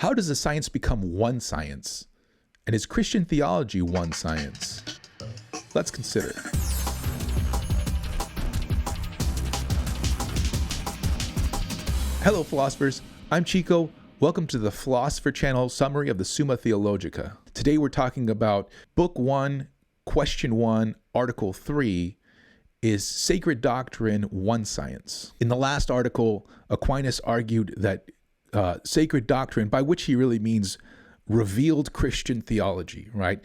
How does a science become one science? And is Christian theology one science? Let's consider. Hello, philosophers. I'm Chico. Welcome to the Philosopher Channel summary of the Summa Theologica. Today we're talking about Book 1, Question 1, Article 3, is sacred doctrine one science? In the last article, Aquinas argued that sacred doctrine, by which he really means revealed Christian theology, right?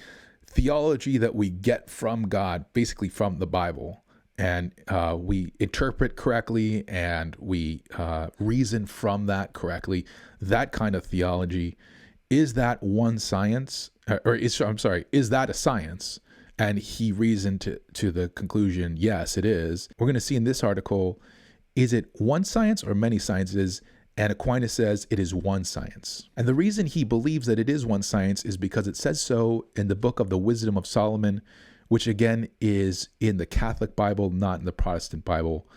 Theology that we get from God, basically from the Bible, and we interpret correctly and we reason from that correctly. That kind of theology, is that one science? Is that a science? And he reasoned to the conclusion, yes, it is. We're going to see in this article, is it one science or many sciences? And Aquinas says it is one science. And the reason he believes that it is one science is because it says so in the book of the Wisdom of Solomon, which again is in the Catholic Bible, not in the Protestant Bible.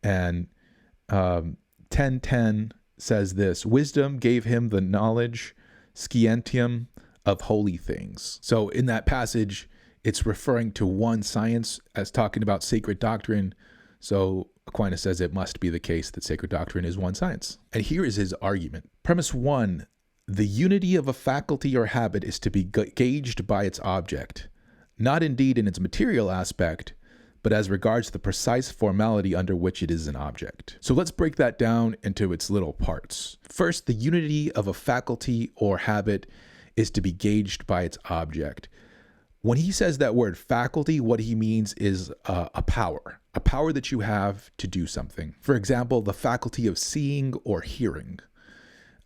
And 10:10 says this: wisdom gave him the knowledge, scientium, of holy things. So in that passage, it's referring to one science as talking about sacred doctrine. So Aquinas says it must be the case that sacred doctrine is one science. And here is his argument. Premise 1, the unity of a faculty or habit is to be gauged by its object, not indeed in its material aspect, but as regards the precise formality under which it is an object. So let's break that down into its little parts. First, the unity of a faculty or habit is to be gauged by its object. When he says that word faculty, what he means is a power that you have to do something. For example, the faculty of seeing or hearing.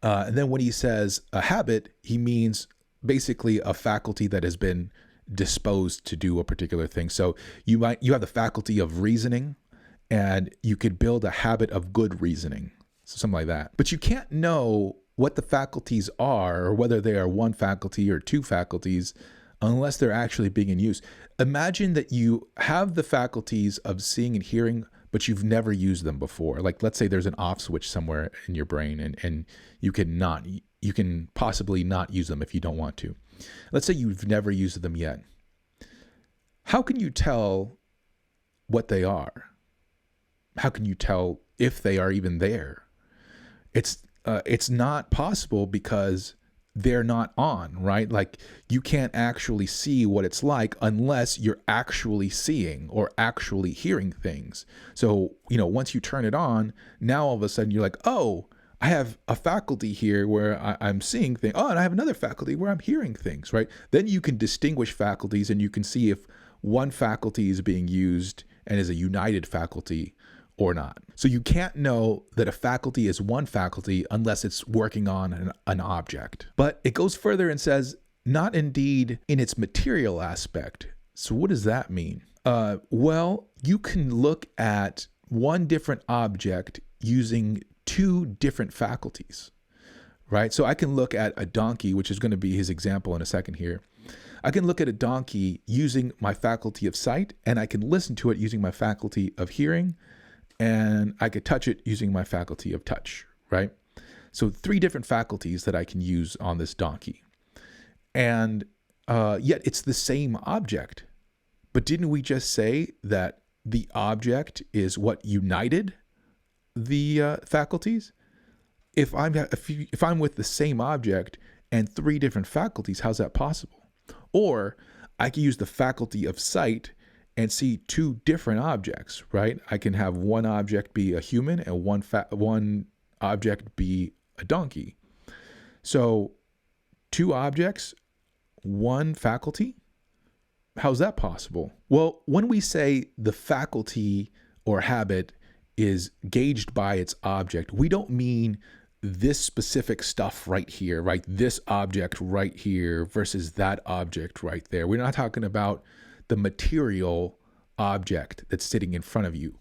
And then when he says a habit, he means basically a faculty that has been disposed to do a particular thing. So you have the faculty of reasoning, and you could build a habit of good reasoning, so something like that. But you can't know what the faculties are, or whether they are one faculty or two faculties, unless they're actually being in use. Imagine that you have the faculties of seeing and hearing, but you've never used them before. Like, let's say there's an off switch somewhere in your brain, and you can possibly not use them if you don't want to. Let's say you've never used them yet. How can you tell what they are? How can you tell if they are even there? It's not possible because they're not on, right? Like, you can't actually see what it's like unless you're actually seeing or actually hearing things. So, once you turn it on, now all of a sudden you're like, oh, I have a faculty here where I'm seeing things. Oh, and I have another faculty where I'm hearing things, right? Then you can distinguish faculties, and you can see if one faculty is being used and is a united faculty or not. So you can't know that a faculty is one faculty unless it's working on an object. But it goes further and says, not indeed in its material aspect. So what does that mean? Well, you can look at one different object using two different faculties, right? So I can look at a donkey, which is going to be his example in a second here. I can look at a donkey using my faculty of sight, and I can listen to it using my faculty of hearing, and I could touch it using my faculty of touch, right? So 3 different faculties that I can use on this donkey. And yet it's the same object. But didn't we just say that the object is what united the faculties? If I'm with the same object and 3 different faculties, how's that possible? Or I can use the faculty of sight and see 2 different objects, right? I can have one object be a human and one object be a donkey. So 2 objects, 1 faculty? How's that possible? Well, when we say the faculty or habit is gauged by its object, we don't mean this specific stuff right here, right? This object right here versus that object right there. We're not talking about the material object that's sitting in front of you.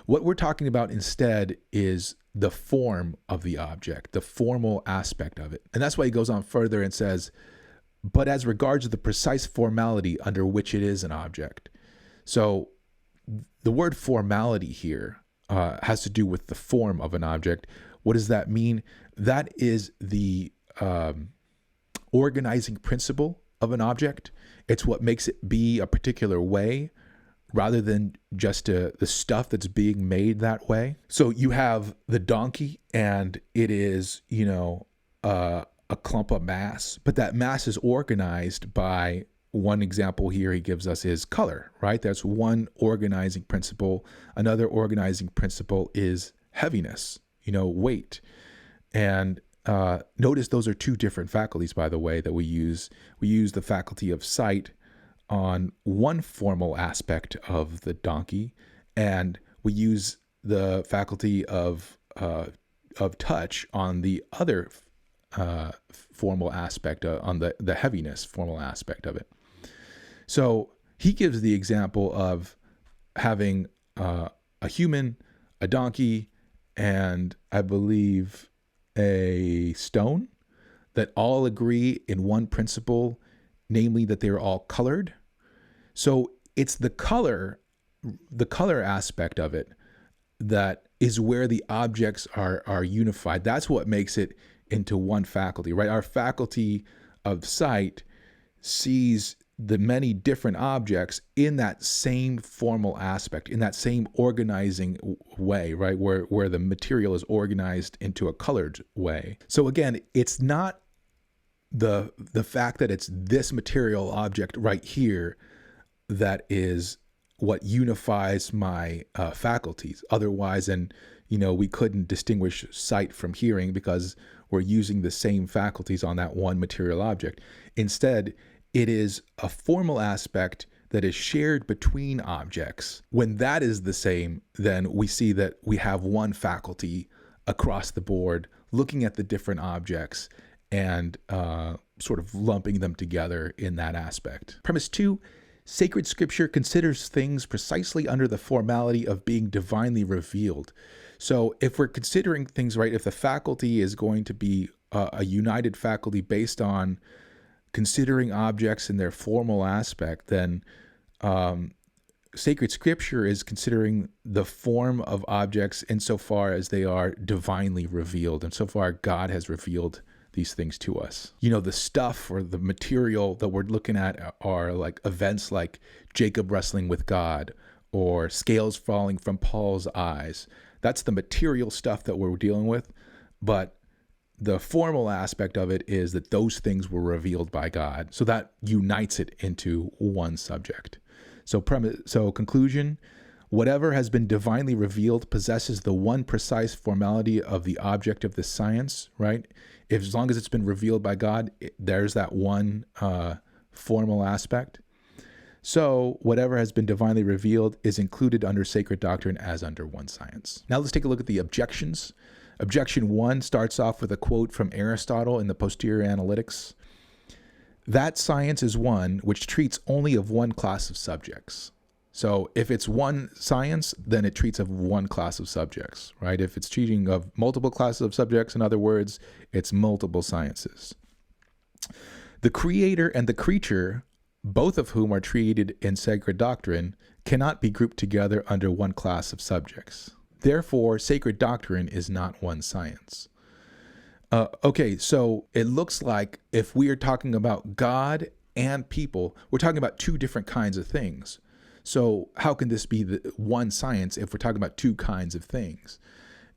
What we're talking about instead is the form of the object, the formal aspect of it. And that's why he goes on further and says, but as regards the precise formality under which it is an object. So the word formality here has to do with the form of an object. What does that mean? That is the organizing principle of an object. It's what makes it be a particular way rather than just the stuff that's being made that way. So you have the donkey, and it is, a clump of mass, but that mass is organized by, one example here he gives us is color, right? That's one organizing principle. Another organizing principle is heaviness, weight. And notice those are two different faculties, by the way, that we use. We use the faculty of sight on one formal aspect of the donkey, and we use the faculty of touch on the other formal aspect, on the heaviness formal aspect of it. So he gives the example of having a human, a donkey, and I believe a stone that all agree in one principle, namely that they're all colored. So it's the color aspect of it that is where the objects are unified. That's what makes it into one faculty, right? Our faculty of sight sees the many different objects in that same formal aspect, in that same organizing way, right? Where the material is organized into a colored way. So again, it's not the fact that it's this material object right here that is what unifies my faculties. Otherwise, and we couldn't distinguish sight from hearing because we're using the same faculties on that one material object. Instead, it is a formal aspect that is shared between objects. When that is the same, then we see that we have one faculty across the board looking at the different objects and sort of lumping them together in that aspect. Premise 2, sacred scripture considers things precisely under the formality of being divinely revealed. So if we're considering things, right, if the faculty is going to be a united faculty based on considering objects in their formal aspect, then sacred scripture is considering the form of objects insofar as they are divinely revealed. And so far, God has revealed these things to us. The stuff or the material that we're looking at are like events like Jacob wrestling with God or scales falling from Paul's eyes. That's the material stuff that we're dealing with. But the formal aspect of it is that those things were revealed by God. So that unites it into one subject. So conclusion, whatever has been divinely revealed possesses the one precise formality of the object of this science, right? As long as it's been revealed by God, there's that one formal aspect. So whatever has been divinely revealed is included under sacred doctrine as under one science. Now let's take a look at the objections. Objection 1 starts off with a quote from Aristotle in the Posterior Analytics. That science is one which treats only of one class of subjects. So if it's one science, then it treats of one class of subjects, right? If it's treating of multiple classes of subjects, in other words, it's multiple sciences. The creator and the creature, both of whom are treated in sacred doctrine, cannot be grouped together under one class of subjects. Therefore, sacred doctrine is not one science. Okay, so it looks like if we are talking about God and people, we're talking about two different kinds of things. So how can this be the one science if we're talking about two kinds of things?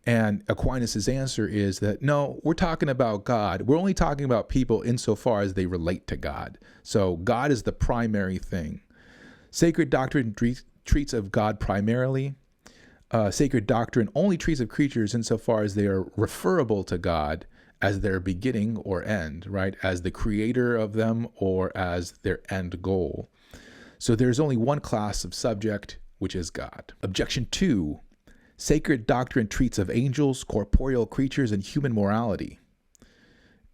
And Aquinas' answer is that, no, we're talking about God. We're only talking about people insofar as they relate to God. So God is the primary thing. Sacred doctrine treats of God primarily. Sacred doctrine only treats of creatures insofar as they are referable to God as their beginning or end, right? As the creator of them or as their end goal. So there's only one class of subject, which is God. Objection 2, sacred doctrine treats of angels, corporeal creatures, and human morality.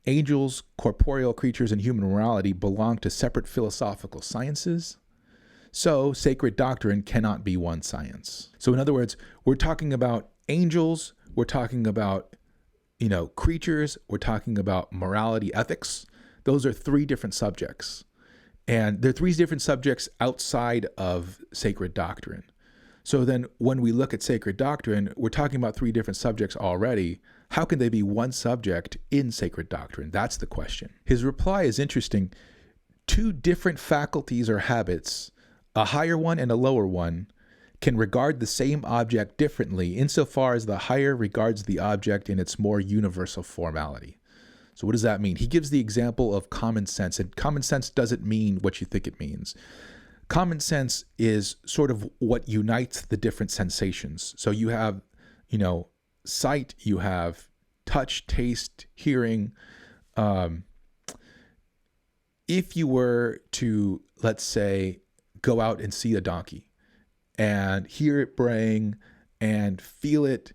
Angels, corporeal creatures, and human morality belong to separate philosophical sciences. So sacred doctrine cannot be one science. So in other words, we're talking about angels, we're talking about, creatures, we're talking about morality, ethics. Those are three different subjects. And they're three different subjects outside of sacred doctrine. So then when we look at sacred doctrine, we're talking about three different subjects already. How can they be one subject in sacred doctrine? That's the question. His reply is interesting. Two different faculties or habits, a higher one and a lower one, can regard the same object differently insofar as the higher regards the object in its more universal formality. So what does that mean? He gives the example of common sense, and common sense doesn't mean what you think it means. Common sense is sort of what unites the different sensations. So you have, sight, you have touch, taste, hearing. If you were to, let's say, go out and see a donkey and hear it braying and feel it,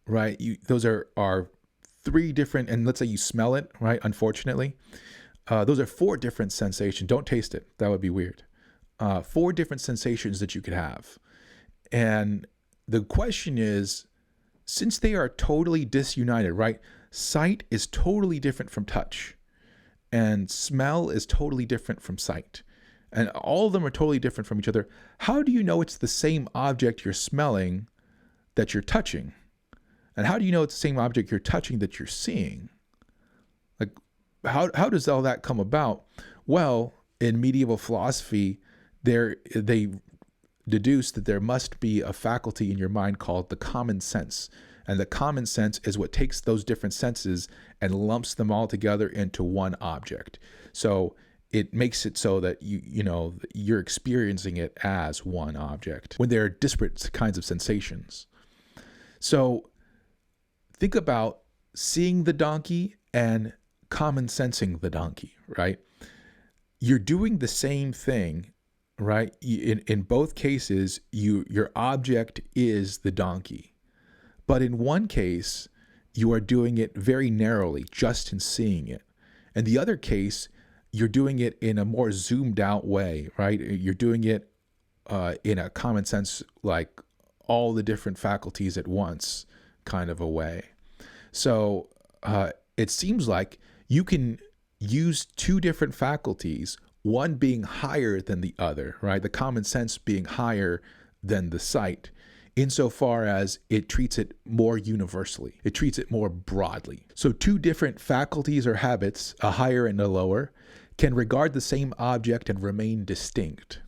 right? Those are three different, and let's say you smell it, right? Unfortunately, those are four different sensations. Don't taste it. That would be weird. Four different sensations that you could have. And the question is, since they are totally disunited, right? Sight is totally different from touch, and smell is totally different from sight. And all of them are totally different from each other. How do you know it's the same object you're smelling that you're touching? And how do you know it's the same object you're touching that you're seeing? Like, how does all that come about? Well, in medieval philosophy, they deduce that there must be a faculty in your mind called the common sense. And the common sense is what takes those different senses and lumps them all together into one object. So it makes it so that you're experiencing it as one object when they're disparate kinds of sensations. So think about seeing the donkey and common sensing the donkey, right? You're doing the same thing, right? In both cases, your object is the donkey. But in one case, you are doing it very narrowly, just in seeing it. And the other case, you're doing it in a more zoomed out way, right? You're doing it in a common sense, like all the different faculties at once kind of a way. So it seems like you can use two different faculties, one being higher than the other, right? The common sense being higher than the sight, insofar as it treats it more universally. It treats it more broadly. So two different faculties or habits, a higher and a lower, can regard the same object and remain distinct.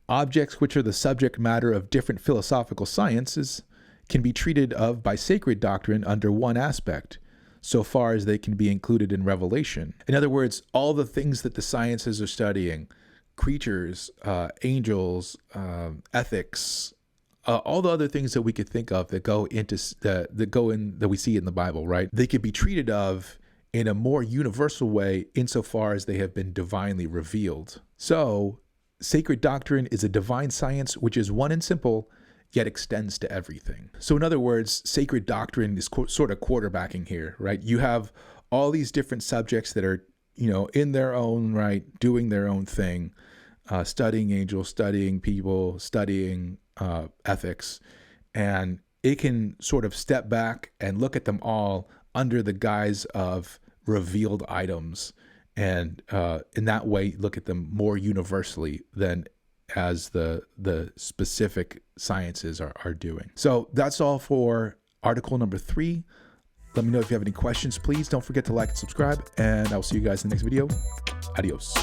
Objects which are the subject matter of different philosophical sciences can be treated of by sacred doctrine under one aspect, so far as they can be included in revelation. In other words, all the things that the sciences are studying, creatures, angels, ethics, all the other things that we could think of that go into that we see in the Bible, right? They could be treated of in a more universal way insofar as they have been divinely revealed. So, sacred doctrine is a divine science which is one and simple, yet extends to everything. So in other words, sacred doctrine is sort of quarterbacking here, right? You have all these different subjects that are, in their own right, doing their own thing, studying angels, studying people, studying ethics, and it can sort of step back and look at them all under the guise of revealed items, and in that way look at them more universally than as the specific sciences are doing. So that's all for article number 3. Let me know if you have any questions, please. Don't forget to like and subscribe, and I'll see you guys in the next video. Adios.